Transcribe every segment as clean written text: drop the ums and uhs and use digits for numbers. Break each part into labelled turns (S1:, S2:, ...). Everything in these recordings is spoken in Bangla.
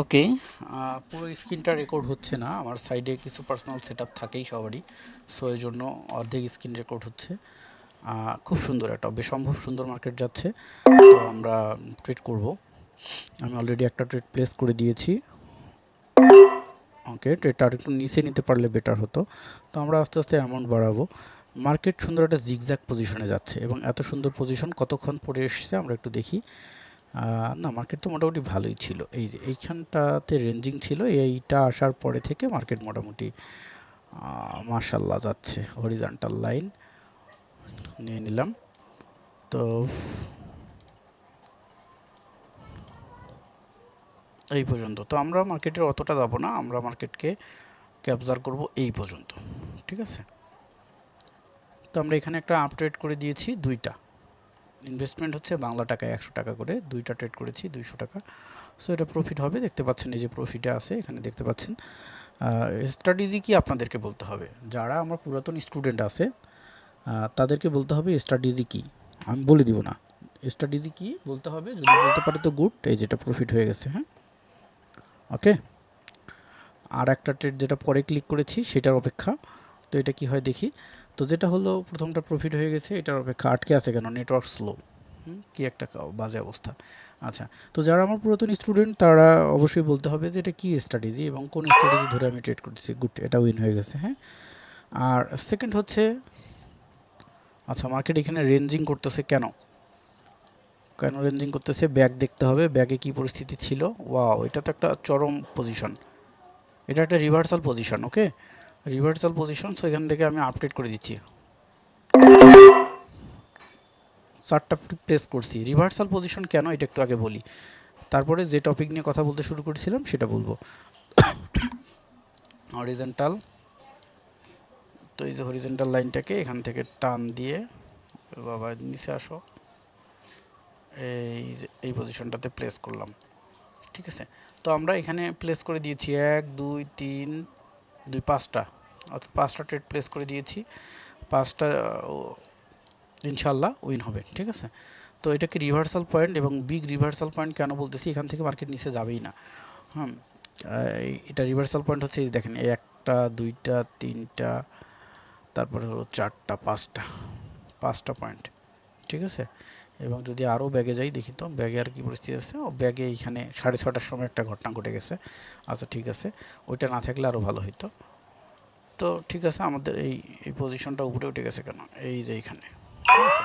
S1: ওকে, পুরো স্ক্রিনটা রেকর্ড হচ্ছে না, আমার সাইডে কিছু পার্সোনাল সেটআপ থাকেই সবারই, সো এই জন্য অর্ধেক স্ক্রিন রেকর্ড হচ্ছে। খুব সুন্দর একটা বেসম্ভব সুন্দর মার্কেট যাচ্ছে, তো আমরা ট্রেড করব। আমি অলরেডি একটা ট্রেড প্লেস করে দিয়েছি। ওকে, ট্রেডটা আর একটু নিচে নিতে পারলে বেটার হতো। তো আমরা আস্তে আস্তে অ্যামাউন্ট বাড়াবো। মার্কেট সুন্দর একটা জিগজ্যাগ পজিশনে যাচ্ছে এবং এত সুন্দর পজিশন কতক্ষণ পরে এসেছে আমরা একটু দেখি। না, মার্কেট তো মোটামুটি ভালোই ছিল। এই যে এইখানটাতে রেঞ্জিং ছিল, এইটা আসার পরে থেকে মার্কেট মোটামুটি মাশাআল্লাহ যাচ্ছে। হরিজন্টাল লাইন নিয়ে নিলাম। তো এই পর্যন্ত তো আমরা মার্কেটের অতটা যাব না, আমরা মার্কেটকে ক্যাপচার করব এই পর্যন্ত, ঠিক আছে। তো আমরা এখানে একটা আপট্রেড করে দিয়েছি দুইটা। ইনভেস্টমেন্ট হচ্ছে বাংলা টাকায় 100 টাকা করে, দুইটা ট্রেড করেছি 200 টাকা। সো এটা প্রফিট হবে, দেখতে পাচ্ছেন এই যে প্রফিটে আছে, এখানে দেখতে পাচ্ছেন। স্ট্র্যাটেজি কি আপনাদেরকে বলতে হবে, যারা আমার পুরাতন স্টুডেন্ট আছে তাদেরকে বলতে হবে স্ট্র্যাটেজি কি। আমি বলে দিব না, স্ট্র্যাটেজি কি বলতে হবে, যদি বলতে পারে তো গুড, এই যেটা প্রফিট হয়ে গেছে। হ্যাঁ, ওকে। আর একটা ট্রেড যেটা পরে ক্লিক করেছি সেটার অপেক্ষা, তো এটা কি হয় দেখি। তো যেটা হলো প্রথমটা প্রফিট হয়ে গেছে, এটার অপেক্ষা আটকে আছে কেন, নেটওয়ার্ক স্লো। কি একটা বাজে অবস্থা। আচ্ছা, তো যারা আমার পুরাতন স্টুডেন্ট তারা অবশ্যই বলতে হবে যে এটা কী স্ট্র্যাটেজি এবং কোন স্ট্র্যাটেজি ধরে আমি ট্রেড করতেছি। গুড, এটা উইন হয়ে গেছে। হ্যাঁ, আর সেকেন্ড হচ্ছে, আচ্ছা মার্কেট এখানে রেঞ্জিং করতেছে কেন, কেন রেঞ্জিং করতেছে, ব্যাগ দেখতে হবে, ব্যাগে কি পরিস্থিতি ছিল। ওয়াও, এটা তো একটা চরম পজিশন, এটা একটা রিভার্সাল পজিশন। ওকে, রিভার্সাল পজিশন। সো এখান থেকে আমি আপডেট করে দিচ্ছি, 4টা প্লেস করছি। রিভার্সাল পজিশন কেন এটা একটু আগে বলি, তারপরে যে টপিক নিয়ে কথা বলতে শুরু করেছিলাম সেটা বলবো। হরিজন্টাল, তো এই যে হরিজন্টাল লাইনটাকে এখান থেকে টান দিয়ে বাবা নিচে আসো, এই পজিশনটাতে প্লেস করলাম, ঠিক আছে। তো আমরা এখানে প্লেস করে দিয়েছি 1 2 3 2 5টা, অর্থাৎ 5টা ট্রেড প্লেস করে দিয়েছি। 5টা ইনশাল্লাহ উইন হবে, ঠিক আছে। তো এটাকে রিভার্সাল পয়েন্ট এবং বিগ রিভার্সাল পয়েন্ট কেন বলতেছি, এখান থেকে মার্কেট নিচে যাবেই না। হুম, এটা রিভার্সাল পয়েন্ট হচ্ছে এই দেখেন, একটা দুইটা তিনটা, তারপরে হলো 4টা 5টা পয়েন্ট, ঠিক আছে। এবং যদি আরও ব্যাগে যাই দেখি তো ব্যাগে আর কি পরিস্থিতি আছে। ও ব্যাগে এইখানে 6:30টার সময় একটা ঘটনা ঘটে গেছে। আচ্ছা ঠিক আছে, ওইটা না থাকলে আরও ভালো হইতো। তো ঠিক আছে, আমাদের এই পজিশনটা উপরে উঠে গেছে কেন, এই যে এইখানে, ঠিক আছে।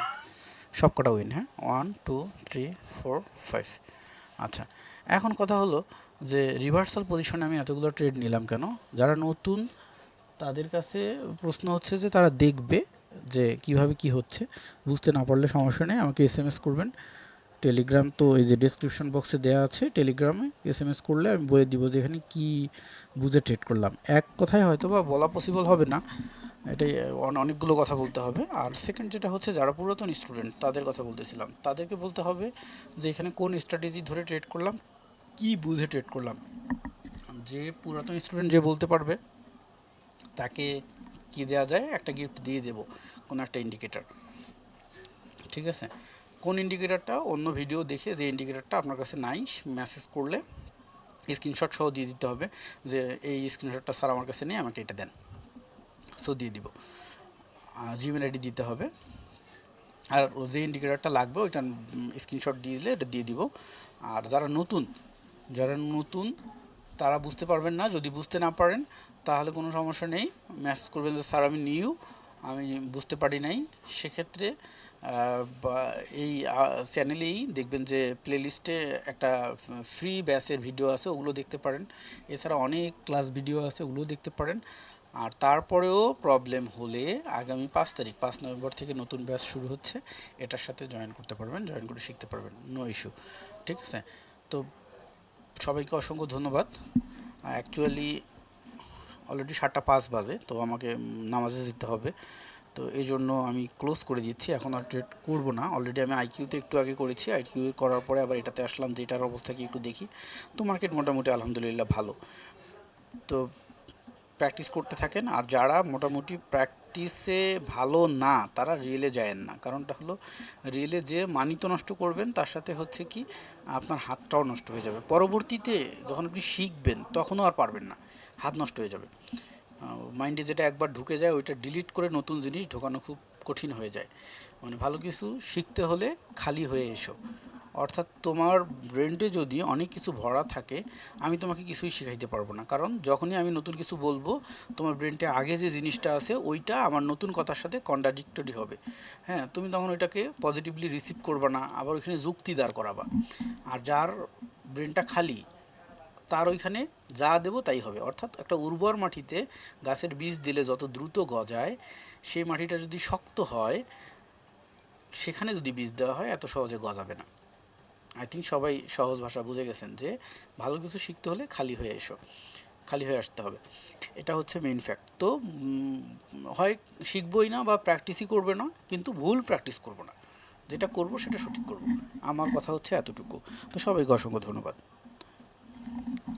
S1: সব কটা উইন, হ্যাঁ, 1 2 3 4 5। আচ্ছা, এখন কথা হলো যে রিভার্সাল পজিশনে আমি এতগুলো ট্রেড নিলাম কেন। যারা নতুন তাদের কাছে প্রশ্ন হচ্ছে যে তারা দেখবে যে কিভাবে কি হচ্ছে। বুঝতে না পারলে সমস্যা নেই, আমাকে এসএমএস করবেন। টেলিগ্রাম তো এই যে ডেসক্রিপশন বক্সে দেওয়া আছে, টেলিগ্রামে এসএমএস করলে আমি বলে দিব যে এখানে কী বুঝে ট্রেড করলাম। এক কথায় হয়তো বা বলা পসিবল হবে না, এটাই অনেকগুলো কথা বলতে হবে। আর সেকেন্ড যেটা হচ্ছে, যারা পুরাতন স্টুডেন্ট তাদের কথা বলতেছিলাম, তাদেরকে বলতে হবে যে এখানে কোন স্ট্র্যাটেজি ধরে ট্রেড করলাম, কি বুঝে ট্রেড করলাম। যে পুরাতন স্টুডেন্ট যে বলতে পারবে তাকে কি দেওয়া যায়, একটা গিফট দিয়ে দেব, কোনো একটা ইন্ডিকেটর, ঠিক আছে। কোন ইন্ডিকেটরটা, অন্য ভিডিও দেখে যে ইন্ডিকেটরটা আপনার কাছে নাই, মেসেজ করলে স্ক্রিনশট সহ দিয়ে দিতে হবে যে এই স্ক্রিনশটটা স্যার আমার কাছে নেই, আমাকে এটা দেন। সো দিয়ে দিব, জিমেল আইডি দিতে হবে। আর যে ইন্ডিকেটরটা লাগবে ওইটা স্ক্রিনশট দিয়ে দিলে এটা দিয়ে দিব। আর যারা নতুন তারা বুঝতে পারবেন না, যদি বুঝতে না পারেন তাহলে কোনো সমস্যা নেই, মেসেজ করবেন যে স্যার আমি নিউ, আমি বুঝতে পারি নাই। সেক্ষেত্রে বা এই চ্যানেলেই দেখবেন যে প্লেলিস্টে একটা ফ্রি ব্যাচের ভিডিও আছে, ওগুলো দেখতে পারেন। এছাড়া অনেক ক্লাস ভিডিও আছে, ওগুলো দেখতে পারেন। আর তারপরেও প্রবলেম হলে আগামী 5 তারিখ 5 নভেম্বর থেকে নতুন ব্যাচ শুরু হচ্ছে, এটার সাথে জয়েন করতে পারবেন, জয়েন করে শিখতে পারবেন, নো ইস্যু, ঠিক আছে। তো সবাইকে অসংখ্য ধন্যবাদ। অ্যাকচুয়ালি অলরেডি 7:05 বাজে, তো আমাকে নামাজে যেতে হবে, তো এই জন্য আমি ক্লোজ করে দিচ্ছি, এখন আর ট্রেড করবো না। অলরেডি আমি আইকিউতে একটু আগে করেছি, আইকিউ করার পরে আবার এটাতে আসলাম যে এটার অবস্থা কি একটু দেখি। তো মার্কেট মোটামুটি আলহামদুলিল্লাহ ভালো। তো প্র্যাকটিস করতে থাকেন। আর যারা মোটামুটি প্র্যাকটিসে ভালো না তারা রিয়েলে যায়েন না, কারণটা হলো রিয়েলে যে মানি তো নষ্ট করবেন, তার সাথে হচ্ছে কি আপনার হাতটাও নষ্ট হয়ে যাবে। পরবর্তীতে যখন আপনি শিখবেন তখনও আর পারবেন না, হাত নষ্ট হয়ে যাবে। মাইন্ডে যেটা একবার ঢুকে যায় ওইটা ডিলিট করে নতুন জিনিস ঢোকানো খুব কঠিন হয়ে যায়। মানে ভালো কিছু শিখতে হলে খালি হয়ে এসো। অর্থাৎ তোমার ব্রেন্ডে যদি অনেক কিছু ভরা থাকে, আমি তোমাকে কিছুই শেখাইতে পারবো না, কারণ যখনই আমি নতুন কিছু বলবো তোমার ব্রেন্ডে আগে যে জিনিসটা আছে ওইটা আমার নতুন কথার সাথে কন্ট্রাডিক্টরি হবে। হ্যাঁ, তুমি তখন ওইটাকে পজিটিভলি রিসিভ করবে না, আবার ওইখানে যুক্তি দাঁড় করাবা। আর যার ব্রেনটা খালি তার ওইখানে যা দেবো তাই হবে। অর্থাৎ একটা উর্বর মাটিতে গাছের বীজ দিলে যত দ্রুত গজায়, সেই মাটিটা যদি শক্ত হয় সেখানে যদি বীজ দেওয়া হয় এত সহজে গজাবে না। আই থিঙ্ক সবাই সহজ ভাষা বুঝে গেছেন যে ভালো কিছু শিখতে হলে খালি হয়ে এসো, খালি হয়ে আসতে হবে। এটা হচ্ছে মেইন ফ্যাক্ট। তো হয় শিখবই না বা প্র্যাকটিসই করবে না, কিন্তু ভুল প্র্যাকটিস করবো না, যেটা করব সেটা সঠিক করব। আমার কথা হচ্ছে এতটুকু। তো সবাইকে অসংখ্য ধন্যবাদ।